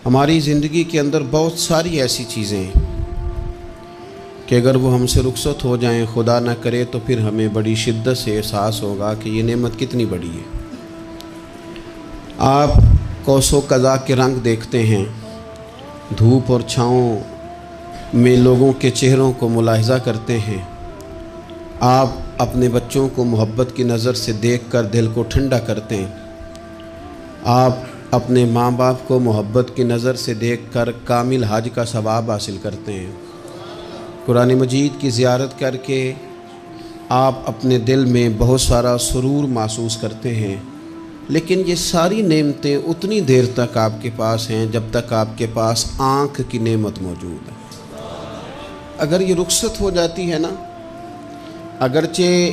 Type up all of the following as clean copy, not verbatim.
ہماری زندگی کے اندر بہت ساری ایسی چیزیں ہیں کہ اگر وہ ہم سے رخصت ہو جائیں، خدا نہ کرے، تو پھر ہمیں بڑی شدت سے احساس ہوگا کہ یہ نعمت کتنی بڑی ہے۔ آپ قوس و قزح کے رنگ دیکھتے ہیں، دھوپ اور چھاؤں میں لوگوں کے چہروں کو ملاحظہ کرتے ہیں، آپ اپنے بچوں کو محبت کی نظر سے دیکھ کر دل کو ٹھنڈا کرتے ہیں، آپ اپنے ماں باپ کو محبت کی نظر سے دیکھ کر کامل حج کا ثواب حاصل کرتے ہیں، قرآن مجید کی زیارت کر کے آپ اپنے دل میں بہت سارا سرور محسوس کرتے ہیں۔ لیکن یہ ساری نعمتیں اتنی دیر تک آپ کے پاس ہیں جب تک آپ کے پاس آنکھ کی نعمت موجود ہے۔ اگر یہ رخصت ہو جاتی ہے نا، اگرچہ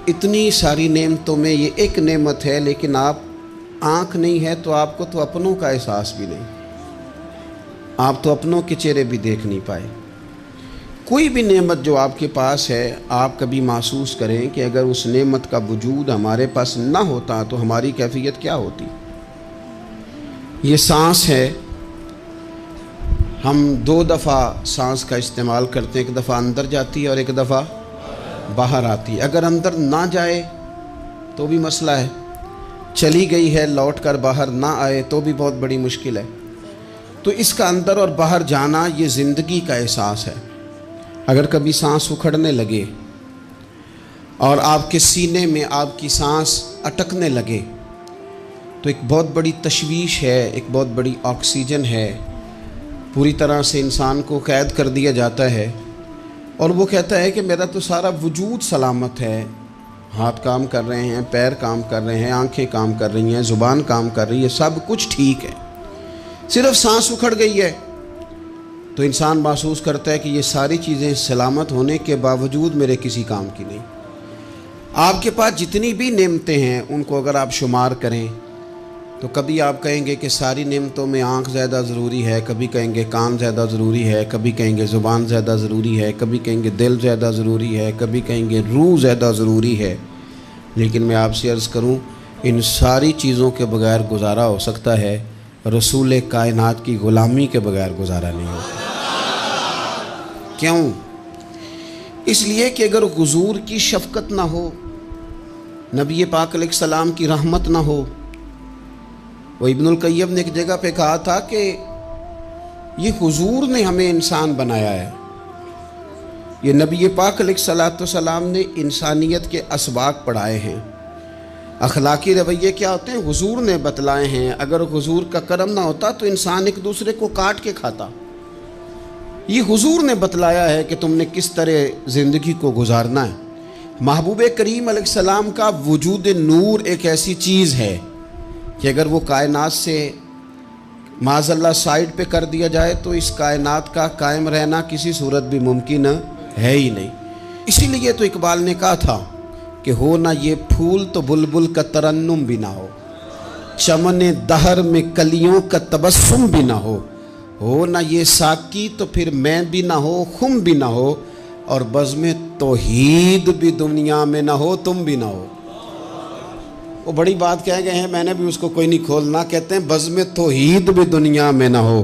اتنی ساری نعمتوں میں یہ ایک نعمت ہے، لیکن آپ آنکھ نہیں ہے تو آپ کو تو اپنوں کا احساس بھی نہیں، آپ تو اپنوں کے چہرے بھی دیکھ نہیں پائے۔ کوئی بھی نعمت جو آپ کے پاس ہے، آپ کبھی محسوس کریں کہ اگر اس نعمت کا وجود ہمارے پاس نہ ہوتا تو ہماری کیفیت کیا ہوتی۔ یہ سانس ہے، ہم دو دفعہ سانس کا استعمال کرتے ہیں، ایک دفعہ اندر جاتی ہے اور ایک دفعہ باہر آتی ہے۔ اگر اندر نہ جائے تو بھی مسئلہ ہے، چلی گئی ہے لوٹ کر باہر نہ آئے تو بھی بہت بڑی مشکل ہے۔ تو اس کا اندر اور باہر جانا یہ زندگی کا احساس ہے۔ اگر کبھی سانس اکھڑنے لگے اور آپ کے سینے میں آپ کی سانس اٹکنے لگے تو ایک بہت بڑی تشویش ہے، ایک بہت بڑی آکسیجن ہے، پوری طرح سے انسان کو قید کر دیا جاتا ہے، اور وہ کہتا ہے کہ میرا تو سارا وجود سلامت ہے، ہاتھ کام کر رہے ہیں، پیر کام کر رہے ہیں، آنکھیں کام کر رہی ہیں، زبان کام کر رہی ہے، سب کچھ ٹھیک ہے، صرف سانس اکھڑ گئی ہے تو انسان محسوس کرتا ہے کہ یہ ساری چیزیں سلامت ہونے کے باوجود میرے کسی کام کی نہیں۔ آپ کے پاس جتنی بھی نعمتیں ہیں ان کو اگر آپ شمار کریں تو کبھی آپ کہیں گے کہ ساری نعمتوں میں آنکھ زیادہ ضروری ہے، کبھی کہیں گے کان زیادہ ضروری ہے، کبھی کہیں گے زبان زیادہ ضروری ہے، کبھی کہیں گے دل زیادہ ضروری ہے، کبھی کہیں گے روح زیادہ ضروری ہے۔ لیکن میں آپ سے عرض کروں، ان ساری چیزوں کے بغیر گزارا ہو سکتا ہے، رسول کائنات کی غلامی کے بغیر گزارا نہیں ہوتا۔ کیوں؟ اس لیے کہ اگر حضور کی شفقت نہ ہو، نبی پاک علیہ السلام کی رحمت نہ ہو، وہ ابن القیم نے ایک جگہ پہ کہا تھا کہ یہ حضور نے ہمیں انسان بنایا ہے، یہ نبی پاک علیہ السلام نے انسانیت کے اسباق پڑھائے ہیں، اخلاقی رویے کیا ہوتے ہیں حضور نے بتلائے ہیں۔ اگر حضور کا کرم نہ ہوتا تو انسان ایک دوسرے کو کاٹ کے کھاتا۔ یہ حضور نے بتلایا ہے کہ تم نے کس طرح زندگی کو گزارنا ہے۔ محبوب کریم علیہ السلام کا وجود نور ایک ایسی چیز ہے کہ اگر وہ کائنات سے معاذ اللہ سائڈ پہ کر دیا جائے تو اس کائنات کا قائم رہنا کسی صورت بھی ممکن ہے ہی نہیں۔ اسی لیے تو اقبال نے کہا تھا کہ ہو نہ یہ پھول تو بلبل کا ترنم بھی نہ ہو، چمن دہر میں کلیوں کا تبسم بھی نہ ہو نہ یہ ساقی تو پھر میں بھی نہ ہو، خم بھی نہ ہو، اور بزم توحید بھی دنیا میں نہ ہو، تم بھی نہ ہو۔ وہ بڑی بات کہہ گئے ہیں، میں نے بھی اس کو کوئی نہیں کھولنا، کہتے ہیں بزم توحید بھی دنیا میں نہ ہو،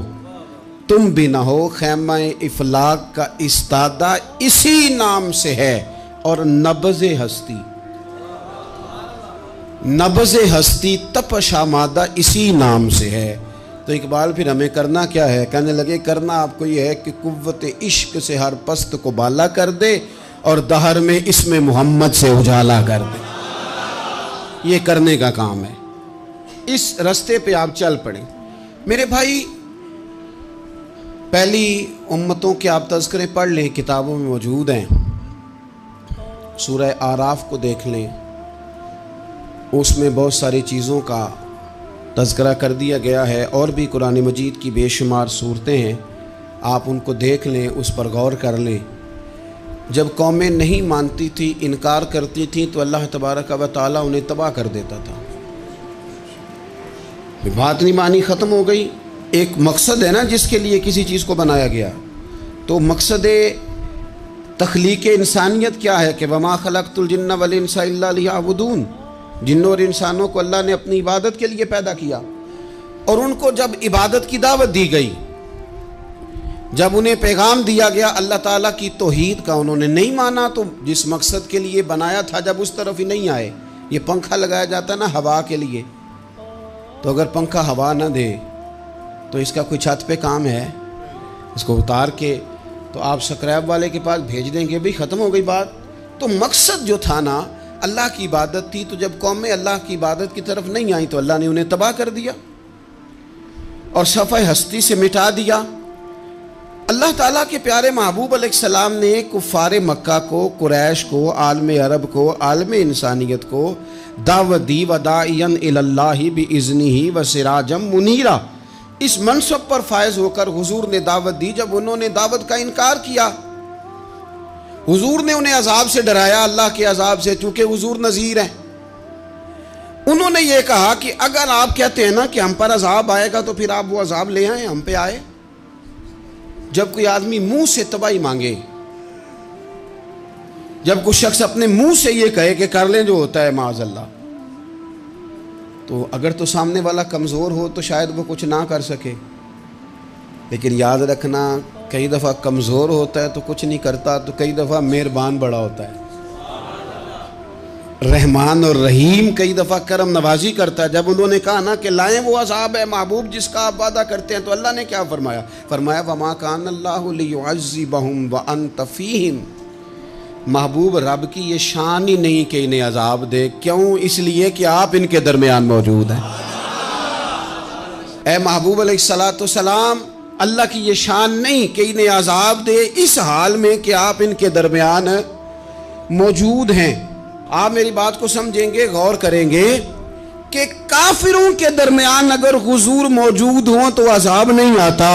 تم بھی نہ ہو، خیمہ افلاق کا استادہ اسی نام سے ہے، اور نبض ہستی تپش آمادہ اسی نام سے ہے۔ تو اقبال پھر ہمیں کرنا کیا ہے؟ کہنے لگے کرنا آپ کو یہ ہے کہ قوت عشق سے ہر پست کو بالا کر دے اور دہر میں اسم محمد سے اجالا کر دے۔ یہ کرنے کا کام ہے، اس رستے پہ آپ چل پڑیں۔ میرے بھائی، پہلی امتوں کے آپ تذکرے پڑھ لیں، کتابوں میں موجود ہیں، سورہ اعراف کو دیکھ لیں، اس میں بہت ساری چیزوں کا تذکرہ کر دیا گیا ہے، اور بھی قرآن مجید کی بے شمار صورتیں ہیں، آپ ان کو دیکھ لیں، اس پر غور کر لیں۔ جب قومیں نہیں مانتی تھی، انکار کرتی تھیں، تو اللہ تبارک و تعالیٰ انہیں تباہ کر دیتا تھا۔ بات نہیں مانی، ختم ہو گئی۔ ایک مقصد ہے نا جس کے لیے کسی چیز کو بنایا گیا، تو مقصد تخلیق انسانیت کیا ہے کہ وما خلقت الجن والانس الا لیعبدون، جنوں اور انسانوں کو اللہ نے اپنی عبادت کے لیے پیدا کیا۔ اور ان کو جب عبادت کی دعوت دی گئی، جب انہیں پیغام دیا گیا اللہ تعالیٰ کی توحید کا، انہوں نے نہیں مانا، تو جس مقصد کے لیے بنایا تھا جب اس طرف ہی نہیں آئے۔ یہ پنکھا لگایا جاتا ہے نا ہوا کے لیے، تو اگر پنکھا ہوا نہ دے تو اس کا کوئی چھت پہ کام ہے؟ اس کو اتار کے تو آپ سکریب والے کے پاس بھیج دیں گے، بھی ختم ہو گئی بات۔ تو مقصد جو تھا نا اللہ کی عبادت تھی، تو جب قومیں اللہ کی عبادت کی طرف نہیں آئیں تو اللہ نے انہیں تباہ کر دیا اور صفحہ ہستی سے مٹا دیا۔ اللہ تعالیٰ کے پیارے محبوب علیہ السلام نے کفار مکہ کو، قریش کو، عالم عرب کو، عالم انسانیت کو دعوت دی، وداعیاً الی اللہ بإذنہ وسراجا منیرا۔ اس منصب پر فائز ہو کر حضور نے دعوت دی۔ جب انہوں نے دعوت کا انکار کیا، حضور نے انہیں عذاب سے ڈرایا، اللہ کے عذاب سے، چونکہ حضور نذیر ہیں۔ انہوں نے یہ کہا کہ اگر آپ کہتے ہیں نا کہ ہم پر عذاب آئے گا تو پھر آپ وہ عذاب لے آئیں، ہم پہ آئے۔ جب کوئی آدمی منہ سے تباہی مانگے، جب کوئی شخص اپنے منہ سے یہ کہے کہ کر لیں جو ہوتا ہے معاذ اللہ، تو اگر تو سامنے والا کمزور ہو تو شاید وہ کچھ نہ کر سکے، لیکن یاد رکھنا کئی دفعہ کمزور ہوتا ہے تو کچھ نہیں کرتا، تو کئی دفعہ مہربان بڑا ہوتا ہے، رحمان اور رحیم کئی دفعہ کرم نوازی کرتا ہے۔ جب انہوں نے کہا نا کہ لائیں وہ عذاب ہے محبوب جس کا آپ وعدہ کرتے ہیں، تو اللہ نے کیا فرمایا؟ فرمایا وَمَا كَانَ اللَّهُ لِيُعَذِّبَهُمْ وَأَنْتَ فِيهِمْ۔ محبوب رب کی یہ شان ہی نہیں کہ انہیں عذاب دے، کیوں؟ اس لیے کہ آپ ان کے درمیان موجود ہیں۔ اے محبوب علیہ السلام، اللہ کی یہ شان نہیں کہ انہیں عذاب دے اس حال میں کہ آپ ان کے درمیان موجود ہیں۔ آپ میری بات کو سمجھیں گے، غور کریں گے کہ کافروں کے درمیان اگر حضور موجود ہوں تو عذاب نہیں آتا،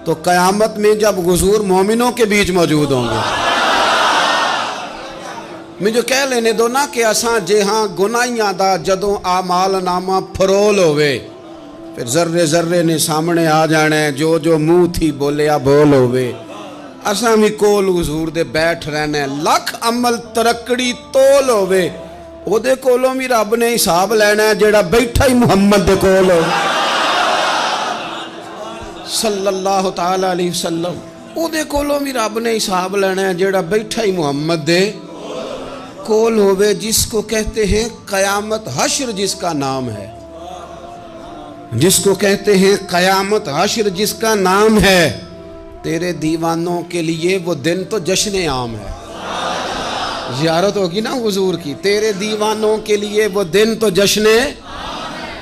تو قیامت میں جب حضور مومنوں کے بیچ موجود ہوں گے، مجھے کہہ لینے دو نا کہ اساں جے ہاں گناہیاں دا جدوں اعمال نامہ پھرول ہوئے، پھر ذرے ذرے نے سامنے آ جانا ہے، جو جو منہ تھی بولیا بول ہوئے، اساں بھی کول حضور دے بیٹھ رہنا ہے، لکھ عمل ترکڑی تول ہوئے، او دے کولوں بھی رب نے حساب لینا ہے جیڑا بیٹھا ہی محمد دے کول ہو صلی اللہ تعالیٰ علیہ وسلم، او دے کولوں بھی رب نے حساب لینا ہے جیڑا بیٹھا ہی محمد دے کول ہوئے، جس کو کہتے ہیں قیامت حشر، جس کا نام ہے، جس کو کہتے ہیں قیامت حشر، جس کا نام ہے۔ تیرے دیوانوں کے لیے وہ دن تو جشن عام ہے، زیارت ہوگی نا حضور کی، تیرے دیوانوں کے لیے وہ دن تو جشن۔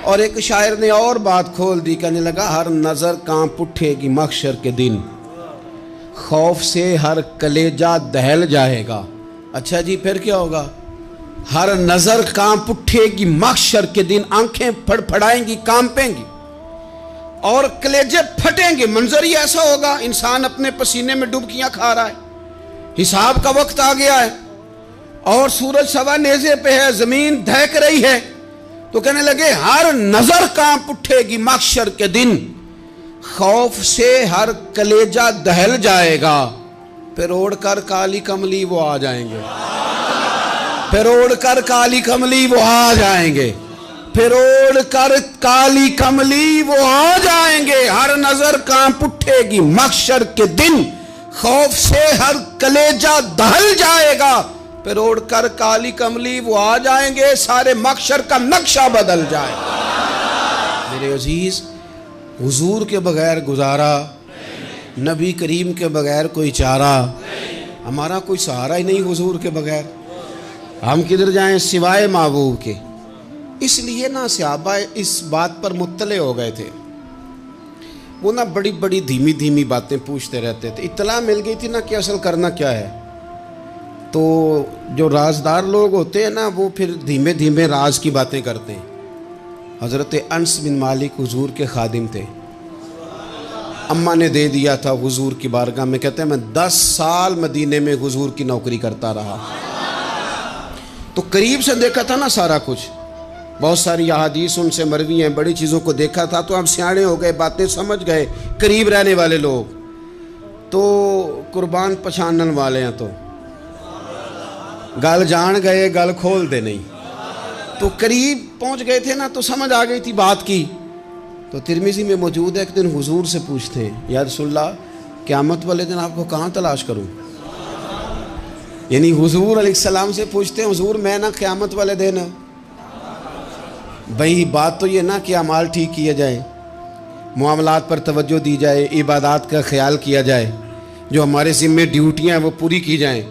اور ایک شاعر نے اور بات کھول دی، کہنے لگا ہر نظر کانپ اٹھے گی محشر کے دن، خوف سے ہر کلیجہ دہل جائے گا۔ اچھا جی پھر کیا ہوگا؟ ہر نظر کانپ اٹھے گی محشر کے دن، آنکھیں پھڑ پھڑائیں گی، کانپیں گی اور کلیجے پھٹیں گے۔ منظر ہی ایسا ہوگا، انسان اپنے پسینے میں ڈبکیاں کھا رہا ہے، حساب کا وقت آ گیا ہے اور سورج سوا نیزے پہ ہے، زمین دھڑک رہی ہے، تو کہنے لگے ہر نظر کانپ اٹھے گی محشر کے دن، خوف سے ہر کلیجہ دہل جائے گا، پھر اوڑھ کر کالی کملی وہ آ جائیں گے، پھر اوڑھ کر کالی کملی وہ آ جائیں گے، پھر اوڑھ کر کالی کملی وہ آ جائیں گے، ہر نظر کانپ اٹھے گی محشر کے دن، خوف سے ہر کلیجہ دہل جائے گا، پھر اوڑھ کر کالی کملی وہ آ جائیں گے، سارے محشر کا نقشہ بدل جائے گا۔ میرے عزیز، حضور کے بغیر گزارا، نبی کریم کے بغیر کوئی چارہ، ہمارا کوئی سہارا ہی نہیں حضور کے بغیر، ہم کدھر جائیں سوائے محبوب کے۔ اس لیے نا صحابہ اس بات پر مطلع ہو گئے تھے، وہ نا بڑی بڑی دھیمی دھیمی باتیں پوچھتے رہتے تھے، اطلاع مل گئی تھی نا کہ اصل کرنا کیا ہے، تو جو رازدار لوگ ہوتے ہیں نا وہ پھر دھیمے دھیمے راز کی باتیں کرتے ہیں۔ حضرت انس بن مالک حضور کے خادم تھے، اماں نے دے دیا تھا حضور کی بارگاہ میں، کہتے ہیں میں 10 سال مدینے میں حضور کی نوکری کرتا رہا، تو قریب سے دیکھا تھا نا سارا کچھ، بہت ساری احادیث ان سے مروی ہیں، بڑی چیزوں کو دیکھا تھا، تو اب سیانے ہو گئے، باتیں سمجھ گئے، قریب رہنے والے لوگ تو قربان پچھانن والے ہیں، تو گل جان گئے گل کھول دے نہیں، تو قریب پہنچ گئے تھے نا، تو سمجھ آ گئی تھی بات کی، تو ترمذی میں موجود ہے، ایک دن حضور سے پوچھتے ہیں یا رسول اللہ قیامت والے دن آپ کو کہاں تلاش کروں؟ یعنی حضور علیہ السلام سے پوچھتے ہیں حضور میں نہ قیامت والے دن، بھئی بات تو یہ نہ کہ اعمال ٹھیک کیے جائیں، معاملات پر توجہ دی جائے، عبادات کا خیال کیا جائے، جو ہمارے ذمہ ڈیوٹیاں ہیں وہ پوری کی جائیں.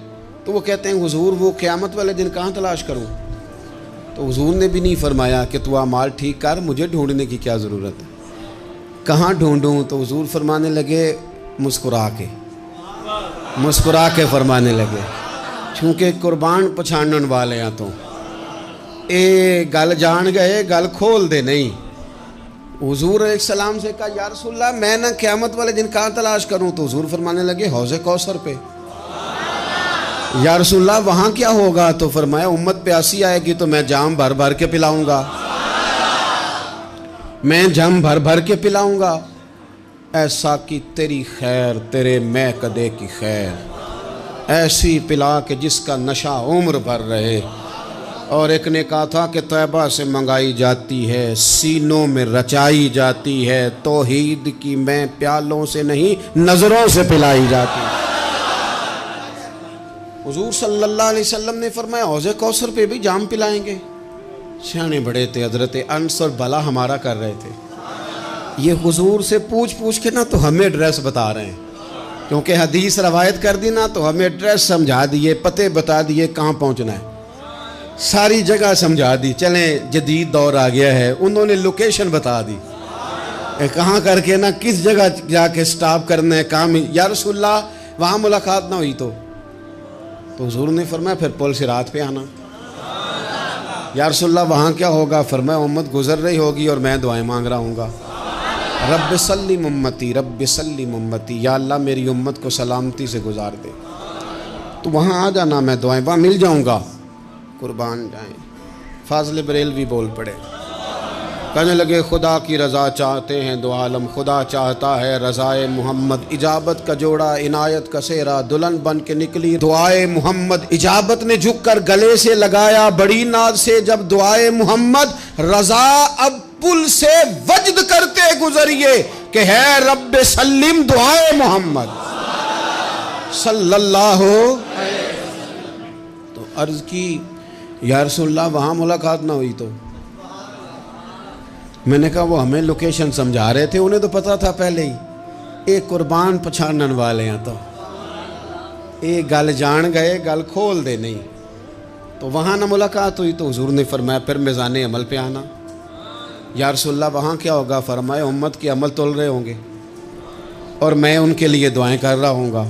تو وہ کہتے ہیں حضور وہ قیامت والے دن کہاں تلاش کروں؟ تو حضور نے بھی نہیں فرمایا کہ تو اعمال ٹھیک کر، مجھے ڈھونڈنے کی کیا ضرورت ہے، کہاں ڈھونڈوں؟ تو حضور فرمانے لگے مسکرا کے فرمانے لگے، چونکہ قربان پچھانن والے ہیں تو اے گل جان گئے گل کھول دے نہیں. حضور علیہ السلام سے کہا یا رسول اللہ میں نہ قیامت والے دن کہاں تلاش کروں؟ تو حضور فرمانے لگے حوض کوثر پہ. یا رسول اللہ وہاں کیا ہوگا؟ تو فرمایا امت پیاسی آئے گی تو میں جام بھر بھر کے پلاؤں گا، میں جام بھر بھر کے پلاؤں گا. ایسا کہ تیری خیر تیرے میں کدے کی خیر، ایسی پلا کہ جس کا نشہ عمر بھر رہے. اور ایک نے کہا تھا کہ طیبہ سے منگائی جاتی ہے، سینوں میں رچائی جاتی ہے، توحید کی میں پیالوں سے نہیں نظروں سے پلائی جاتی ہے. حضور صلی اللہ علیہ وسلم نے فرمایا حوض کوثر پہ بھی جام پلائیں گے. سیانے بڑے تھے، حضرت انس اور بلا ہمارا کر رہے تھے. یہ حضور سے پوچھ کے نا تو ہمیں ایڈریس بتا رہے ہیں، کیونکہ حدیث روایت کر دی نا تو ہمیں ایڈریس سمجھا دیے، پتے بتا دیے کہاں پہنچنا ہے، ساری جگہ سمجھا دی. چلیں جدید دور آ گیا ہے، انہوں نے لوکیشن بتا دی کہاں کر کے نا کس جگہ جا کے سٹاپ کرنا ہے کام. یا رسول اللہ وہاں ملاقات نہ ہوئی تو حضور نے فرمایا پھر پل صراط پہ آنا. یا رسول اللہ وہاں کیا ہوگا؟ فرمایا امت گزر رہی ہوگی اور میں دعائیں مانگ رہا ہوں گا، رب سلم امتی رب سلم امتی، یا اللہ میری امت کو سلامتی سے گزار دے. تو وہاں آ جانا، میں دعائیں وہاں مل جاؤں گا. قربان جائیں. فاضل بریلوی بول پڑے، کہنے لگے خدا کی رضا چاہتے ہیں دو عالم، خدا چاہتا ہے رضائے محمد. اجابت کا جوڑا عنایت کا سہرا، دلہن بن کے نکلی دعائے محمد. اجابت نے جھک کر گلے سے لگایا بڑی ناز سے جب دعائے محمد. رضا اب پل سے وجد کرتے گزریے کہ ہے رب سلم دعائے محمد صلی اللہ تو عرض کی یا رسول اللہ وہاں ملاقات نہ ہوئی تو؟ میں نے کہا وہ ہمیں لوکیشن سمجھا رہے تھے، انہیں تو پتا تھا پہلے ہی. ایک قربان پچھانن والے ہیں تو ایک گل جان گئے گل کھول دے نہیں. تو وہاں نہ ملاقات ہوئی تو حضور نے فرمایا پھر میزان عمل پہ آنا. یا رسول اللہ وہاں کیا ہوگا؟ فرمایا امت کے عمل تول رہے ہوں گے اور میں ان کے لیے دعائیں کر رہا ہوں گا.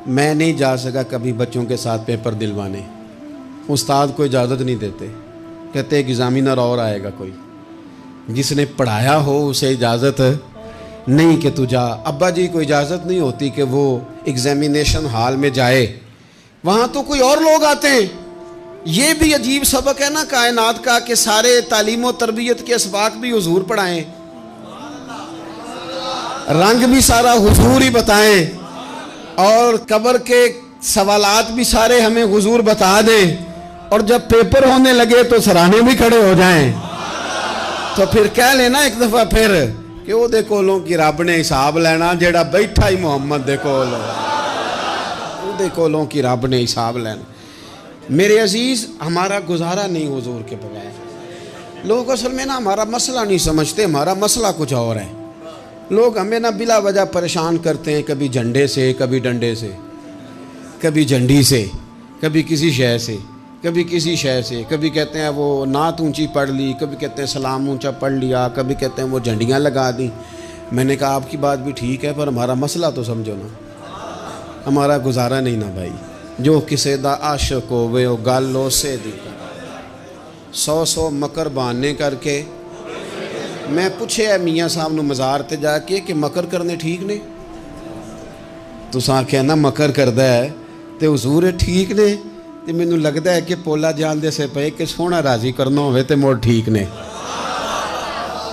میں نہیں جا سکا کبھی بچوں کے ساتھ پیپر دلوانے، استاد کو اجازت نہیں دیتے، کہتے ایک ایگزامینر اور آئے گا کوئی، جس نے پڑھایا ہو اسے اجازت نہیں کہ تو جا. ابا جی کو اجازت نہیں ہوتی کہ وہ ایگزامینیشن ہال میں جائے، وہاں تو کوئی اور لوگ آتے ہیں. یہ بھی عجیب سبق ہے نا کائنات کا کہ سارے تعلیم و تربیت کے اسباق بھی حضور پڑھائیں، رنگ بھی سارا حضور ہی بتائیں، اور قبر کے سوالات بھی سارے ہمیں حضور بتا دیں، اور جب پیپر ہونے لگے تو سرانے بھی کھڑے ہو جائیں. تو پھر کہہ لینا ایک دفعہ پھر کہ وہ دے کولوں کی رب نے حساب لینا، جیڑا بیٹھا ہی محمد دے کول، وہ دے کولوں کی رب نے حساب لینا. میرے عزیز ہمارا گزارا نہیں حضور کے بغیر. لوگ اصل میں نا ہمارا مسئلہ نہیں سمجھتے، ہمارا مسئلہ کچھ اور ہے. لوگ ہمیں نا بلا وجہ پریشان کرتے ہیں، کبھی جھنڈے سے، کبھی ڈنڈے سے، کبھی جھنڈی سے، کبھی کسی شے سے، کبھی کسی شے سے. کبھی کہتے ہیں وہ نعت اونچی پڑھ لی، کبھی کہتے ہیں سلام اونچا پڑھ لیا، کبھی کہتے ہیں وہ جھنڈیاں لگا دیں. میں نے کہا آپ کی بات بھی ٹھیک ہے پر ہمارا مسئلہ تو سمجھو نا، ہمارا گزارا نہیں نا بھائی. جو کسے دا عاشق ہوئے وہ گالو سے دی 100 مکر بہانے کر کے. میں پوچھے ہے میاں صاحب نو مزار تے جا کے کہ مکر کرنے ٹھیک نے؟ تو ساں کہنا مکر کردہ ہے تے حضور ٹھیک نے. تے میں نو لگتا ہے کہ پولا جان دے سے پہے کہ سونا راضی کرنا ہوئے تے موڑ ٹھیک نے.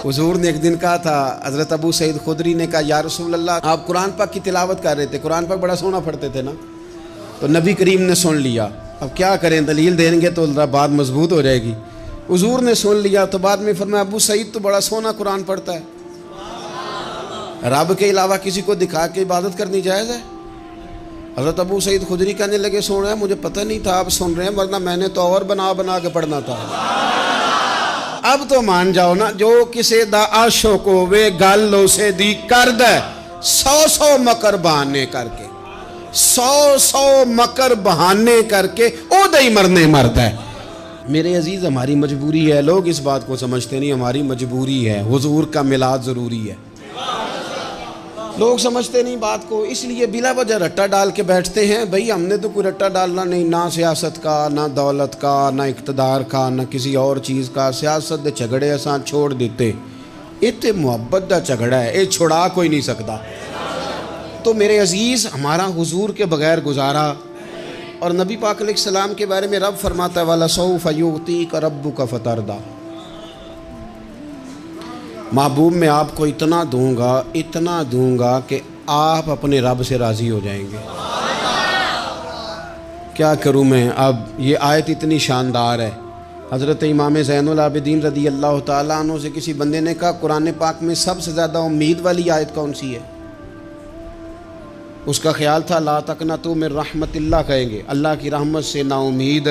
حضور نے ایک دن کہا تھا، حضرت ابو سعید خدری نے کہا یا رسول اللہ آپ قرآن پاک کی تلاوت کر رہے تھے، قرآن پاک بڑا سونا پڑھتے تھے نا. تو نبی کریم نے سن لیا، اب کیا کریں، دلیل دیں گے تو بات مضبوط ہو جائے گی. حضور نے سن لیا تو بعد میں فرمایا ابو سعید تو بڑا سونا قرآن پڑھتا ہے، رب کے علاوہ کسی کو دکھا کے عبادت کرنی جائز ہے؟ حضرت ابو سعید خدری کہنے لگے سن رہے ہیں، مجھے پتہ نہیں تھا آپ سن رہے ہیں، ورنہ میں نے تو اور بنا بنا کے پڑھنا تھا۔ اب تو مان جاؤ نا، جو کسے دا عاشق ہوئے گل اسے دی کرد ہے، 100 مکر بہانے کر کے، 100 مکر بہانے کر کے او دے ہی مرنے مرد ہے۔ میرے عزیز ہماری مجبوری ہے، لوگ اس بات کو سمجھتے نہیں، ہماری مجبوری ہے، حضور کا میلاد ضروری ہے، لوگ سمجھتے نہیں بات کو، اس لیے بلا وجہ رٹا ڈال کے بیٹھتے ہیں۔ بھئی ہم نے تو کوئی رٹا ڈالنا نہیں، نہ سیاست کا، نہ دولت کا، نہ اقتدار کا، نہ کسی اور چیز کا۔ سیاست دے جھگڑے اساں چھوڑ دیتے، اتنے محبت دا جھگڑا ہے، یہ چھڑا کوئی نہیں سکتا۔ تو میرے عزیز ہمارا حضور کے بغیر گزارا، اور نبی پاک علیہ السلام کے بارے میں رب فرماتا ہے وَلَسَوْفَ يُعْطِيكَ رَبُّكَ فَتَرْضَىٰ، محبوب میں آپ کو اتنا دوں گا کہ آپ اپنے رب سے راضی ہو جائیں گے۔ کیا کروں میں؟ اب یہ آیت اتنی شاندار ہے۔ حضرت امام زین العابدین رضی اللہ تعالیٰ عنہ سے کسی بندے نے کہا قرآن پاک میں سب سے زیادہ امید والی آیت کون سی ہے؟ اس کا خیال تھا لا تقنطوا من رحمت اللہ کہیں گے، اللہ کی رحمت سے نا امید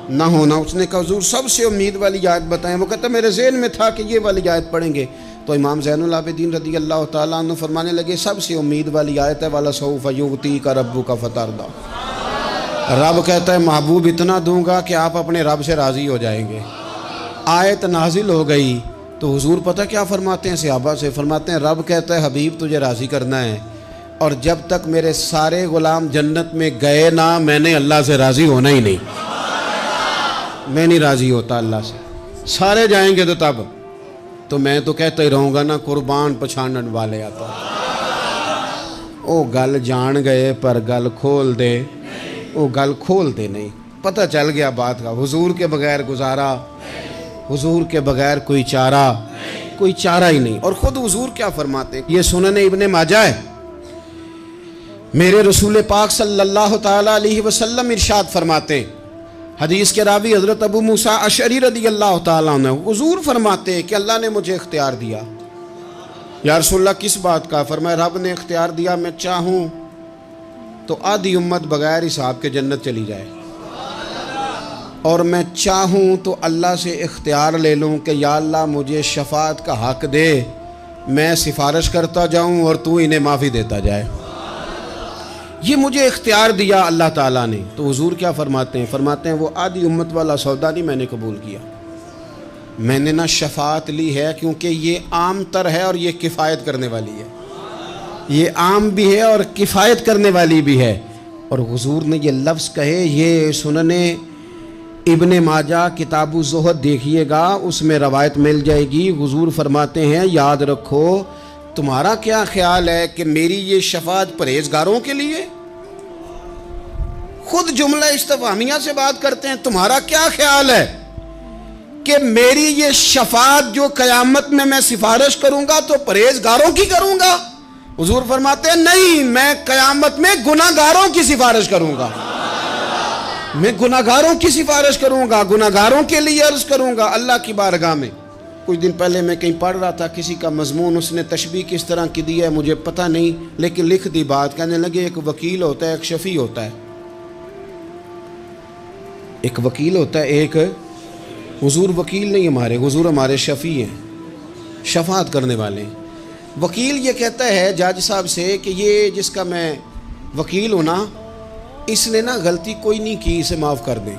نہ ہونا۔ اس نے کہا حضور سب سے امید والی آیت بتائیں۔ وہ کہتا میرے ذہن میں تھا کہ یہ والی آیت پڑھیں گے۔ تو امام زین العابدین رضی اللہ تعالیٰ عنہ فرمانے لگے سب سے امید والی آیت ہے وَلَسَوْفَ يُعْطِيكَ رَبُّكَ فَتَرْضَىٰ، رب کہتا ہے محبوب اتنا دوں گا کہ آپ اپنے رب سے راضی ہو جائیں گے۔ آیت نازل ہو گئی تو حضور پتہ کیا فرماتے ہیں صحابہ سے؟ فرماتے ہیں رب کہتا ہے حبیب تجھے راضی کرنا ہے، اور جب تک میرے سارے غلام جنت میں گئے نہ میں نے اللہ سے راضی ہونا ہی نہیں، میں نہیں راضی ہوتا اللہ سے۔ سارے جائیں گے تو تب تو میں تو کہتا ہی رہوں گا نا قربان پچھانن والے آتا، او گل جان گئے پر گل کھول دے، او گل کھول دے نہیں۔ پتہ چل گیا بات کا، حضور کے بغیر گزارا، حضور کے بغیر کوئی چارہ ہی نہیں۔ اور خود حضور کیا فرماتے ہیں؟ یہ سنن ابن ماجہ ہے، میرے رسول پاک صلی اللہ تعالیٰ علیہ وسلم ارشاد فرماتے ہیں، حدیث کے راوی حضرت ابو موسیٰ اشعری رضی اللہ تعالیٰ عنہ، حضور فرماتے ہیں کہ اللہ نے مجھے اختیار دیا۔ یا رسول اللہ کس بات کا؟ فرمایا رب نے اختیار دیا میں چاہوں تو آدھی امت بغیر حساب کے جنت چلی جائے، اور میں چاہوں تو اللہ سے اختیار لے لوں کہ یا اللہ مجھے شفاعت کا حق دے، میں سفارش کرتا جاؤں اور تو انہیں معافی دیتا جائے۔ یہ مجھے اختیار دیا اللہ تعالیٰ نے۔ تو حضور کیا فرماتے ہیں؟ فرماتے ہیں وہ آدھی امت والا سودا نہیں میں نے قبول کیا، میں نے نہ شفاعت لی ہے کیونکہ یہ عام تر ہے اور یہ کفایت کرنے والی ہے، یہ عام بھی ہے اور کفایت کرنے والی بھی ہے۔ اور حضور نے یہ لفظ کہے، یہ سنن ابن ماجہ کتاب الزہد دیکھیے گا، اس میں روایت مل جائے گی۔ حضور فرماتے ہیں یاد رکھو تمہارا کیا خیال ہے کہ میری یہ شفاعت پرہیزگاروں کے لیے؟ خود جملہ استفہامیہ سے بات کرتے ہیں، تمہارا کیا خیال ہے کہ میری یہ شفاعت جو قیامت میں سفارش کروں گا تو پرہیزگاروں کی کروں گا؟ حضور فرماتے ہیں نہیں، میں قیامت میں گناہگاروں کی سفارش کروں گا، میں گناہگاروں کی سفارش کروں گا، گناہگاروں کے لیے عرض کروں گا اللہ کی بارگاہ میں۔ کچھ دن پہلے میں کہیں پڑھ رہا تھا کسی کا مضمون، اس نے تشبیہ کس طرح کی دی ہے مجھے پتہ نہیں، لیکن لکھ دی بات، کہنے لگے ایک وکیل ہوتا ہے ایک شفیع ہوتا ہے، ایک وکیل ہوتا ہے ایک، حضور وکیل نہیں ہمارے، حضور ہمارے شفیع ہیں، شفاعت کرنے والے ہیں۔ وکیل یہ کہتا ہے جج صاحب سے کہ یہ جس کا میں وکیل ہوں نا، اس نے نا غلطی کوئی نہیں کی، اسے معاف کر دیں۔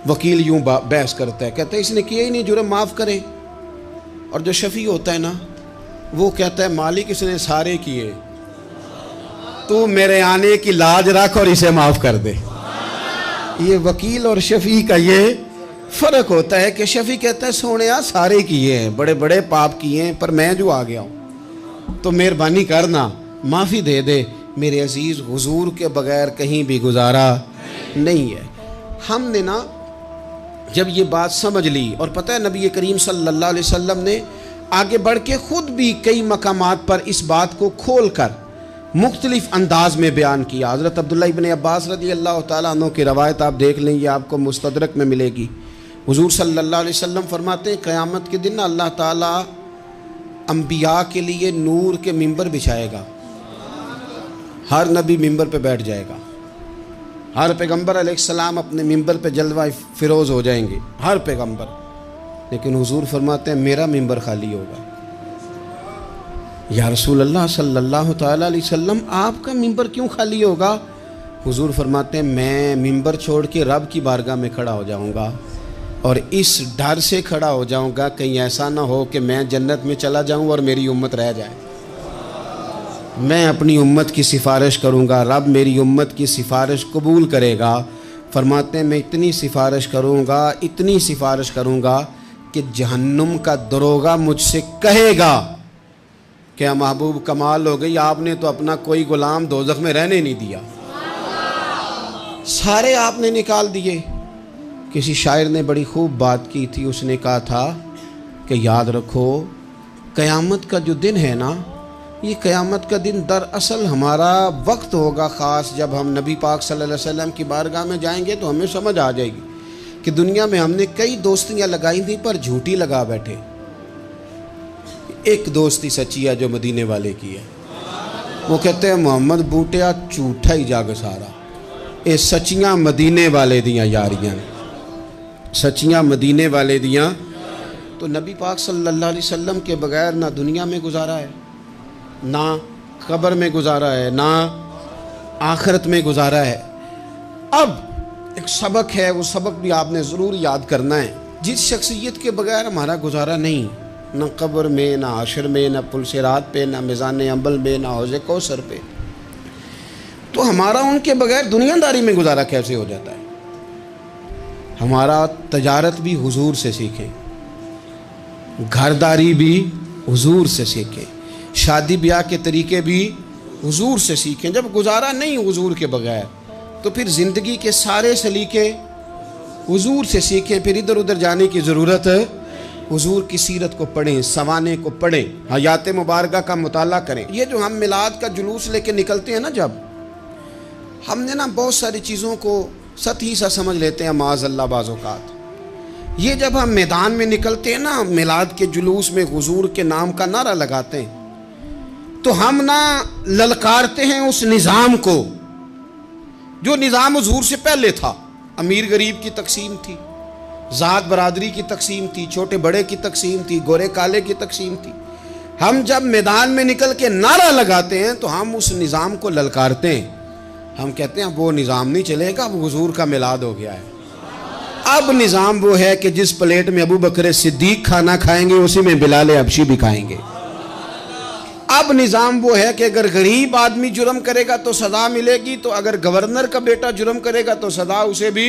وکیل یوں بحث کرتا ہے، کہتا ہے اس نے کیا ہی نہیں، جرم معاف کریں۔ اور جو شفیع ہوتا ہے نا وہ کہتا ہے مالک اس نے سارے کیے، تو میرے آنے کی لاج رکھ اور اسے معاف کر دے۔ یہ وکیل اور شفیع کا یہ فرق ہوتا ہے کہ شفیع کہتا ہے سونیا سارے کیے ہیں، بڑے بڑے پاپ کیے ہیں، پر میں جو آ گیا ہوں تو مہربانی کرنا معافی دے دے۔ میرے عزیز حضور کے بغیر کہیں بھی گزارا نہیں ہے۔ ہم نے نا جب یہ بات سمجھ لی، اور پتہ ہے نبی کریم صلی اللہ علیہ وسلم نے آگے بڑھ کے خود بھی کئی مقامات پر اس بات کو کھول کر مختلف انداز میں بیان کیا۔ حضرت عبداللہ ابن عباس رضی اللہ تعالیٰ عنہ کی روایت آپ دیکھ لیں، یہ آپ کو مستدرک میں ملے گی۔ حضور صلی اللہ علیہ وسلم فرماتے ہیں قیامت کے دن اللہ تعالیٰ انبیاء کے لیے نور کے ممبر بچھائے گا، ہر نبی ممبر پہ بیٹھ جائے گا، ہر پیغمبر علیہ السلام اپنے ممبر پہ جلوہ فروز ہو جائیں گے، ہر پیغمبر. لیکن حضور فرماتے ہیں میرا ممبر خالی ہوگا. یا رسول اللہ صلی اللہ تعالیٰ علیہ وسلم آپ کا ممبر کیوں خالی ہوگا؟ حضور فرماتے ہیں میں ممبر چھوڑ کے رب کی بارگاہ میں کھڑا ہو جاؤں گا، اور اس ڈر سے کھڑا ہو جاؤں گا کہیں ایسا نہ ہو کہ میں جنت میں چلا جاؤں اور میری امت رہ جائے. میں اپنی امت کی سفارش کروں گا، رب میری امت کی سفارش قبول کرے گا. فرماتے ہیں میں اتنی سفارش کروں گا کہ جہنم کا دروغہ مجھ سے کہے گا کہ محبوب کمال ہو گئی، آپ نے تو اپنا کوئی غلام دوزخ میں رہنے نہیں دیا، سارے آپ نے نکال دیے. کسی شاعر نے بڑی خوب بات کی تھی، اس نے کہا تھا کہ یاد رکھو قیامت کا جو دن ہے نا، یہ قیامت کا دن دراصل ہمارا وقت ہوگا خاص. جب ہم نبی پاک صلی اللہ علیہ وسلم کی بارگاہ میں جائیں گے تو ہمیں سمجھ آ جائے گی کہ دنیا میں ہم نے کئی دوستیاں لگائی تھیں پر جھوٹی لگا بیٹھے. ایک دوستی سچی ہے جو مدینے والے کی ہے. وہ کہتے ہیں محمد بوٹیا جھوٹا ہی جاگ سارا، اے سچیاں مدینے والے دیاں یاریاں، سچیاں مدینے والے دیاں. تو نبی پاک صلی اللہ علیہ وسلم کے بغیر نہ دنیا میں گزارا ہے، نہ قبر میں گزارا ہے، نہ آخرت میں گزارا ہے. اب ایک سبق ہے، وہ سبق بھی آپ نے ضرور یاد کرنا ہے. جس شخصیت کے بغیر ہمارا گزارا نہیں، نہ قبر میں، نہ حشر میں، نہ پل صراط پہ، نہ میزان عمل میں، نہ حوض کوثر پہ، تو ہمارا ان کے بغیر دنیا داری میں گزارا کیسے ہو جاتا ہے؟ ہمارا تجارت بھی حضور سے سیکھیں، گھرداری بھی حضور سے سیکھیں، شادی بیاہ کے طریقے بھی حضور سے سیکھیں. جب گزارا نہیں حضور کے بغیر تو پھر زندگی کے سارے سلیقے حضور سے سیکھیں. پھر ادھر ادھر جانے کی ضرورت ہے. حضور کی سیرت کو پڑھیں، سوانے کو پڑھیں، حیات مبارکہ کا مطالعہ کریں. یہ جو ہم میلاد کا جلوس لے کے نکلتے ہیں نا، جب ہم نے نا بہت ساری چیزوں کو سطحی سا سمجھ لیتے ہیں معاذ اللہ بعض اوقات. یہ جب ہم میدان میں نکلتے ہیں نا میلاد کے جلوس میں، حضور کے نام کا نعرہ لگاتے ہیں، تو ہم نا للکارتے ہیں اس نظام کو جو نظام حضور سے پہلے تھا. امیر غریب کی تقسیم تھی، ذات برادری کی تقسیم تھی، چھوٹے بڑے کی تقسیم تھی، گورے کالے کی تقسیم تھی. ہم جب میدان میں نکل کے نعرہ لگاتے ہیں تو ہم اس نظام کو للکارتے ہیں. ہم کہتے ہیں وہ نظام نہیں چلے گا، اب حضور کا میلاد ہو گیا ہے. اب نظام وہ ہے کہ جس پلیٹ میں ابو بکر صدیق کھانا کھائیں گے اسی میں بلال حبشی بھی کھائیں گے. اب نظام وہ ہے کہ اگر غریب آدمی جرم کرے گا تو سزا ملے گی، تو اگر گورنر کا بیٹا جرم کرے گا تو سزا اسے بھی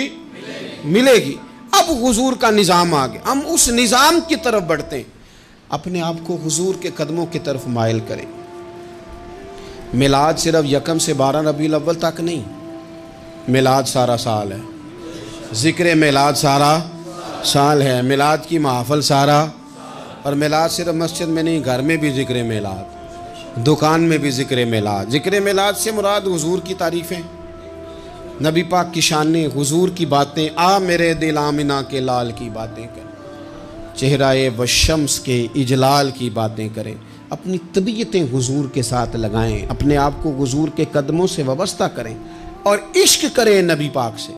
ملے گی. اب حضور کا نظام آ گیا، ہم اس نظام کی طرف بڑھتے ہیں. اپنے آپ کو حضور کے قدموں کی طرف مائل کریں. میلاد صرف 1 سے 12 ربیع الاول تک نہیں، میلاد سارا سال ہے، ذکر میلاد سارا سال ہے، میلاد کی محفل سارا. اور میلاد صرف مسجد میں نہیں، گھر میں بھی ذکر میلاد، دکان میں بھی ذکر میلاد. ذکر میلاد سے مراد حضور کی تعریفیں، نبی پاک کی شانیں، حضور کی باتیں. آ میرے دل آمنہ کے لال کی باتیں کریں، چہرہ والشمس کے اجلال کی باتیں کریں. اپنی طبیعتیں حضور کے ساتھ لگائیں، اپنے آپ کو حضور کے قدموں سے وابستہ کریں اور عشق کریں نبی پاک سے.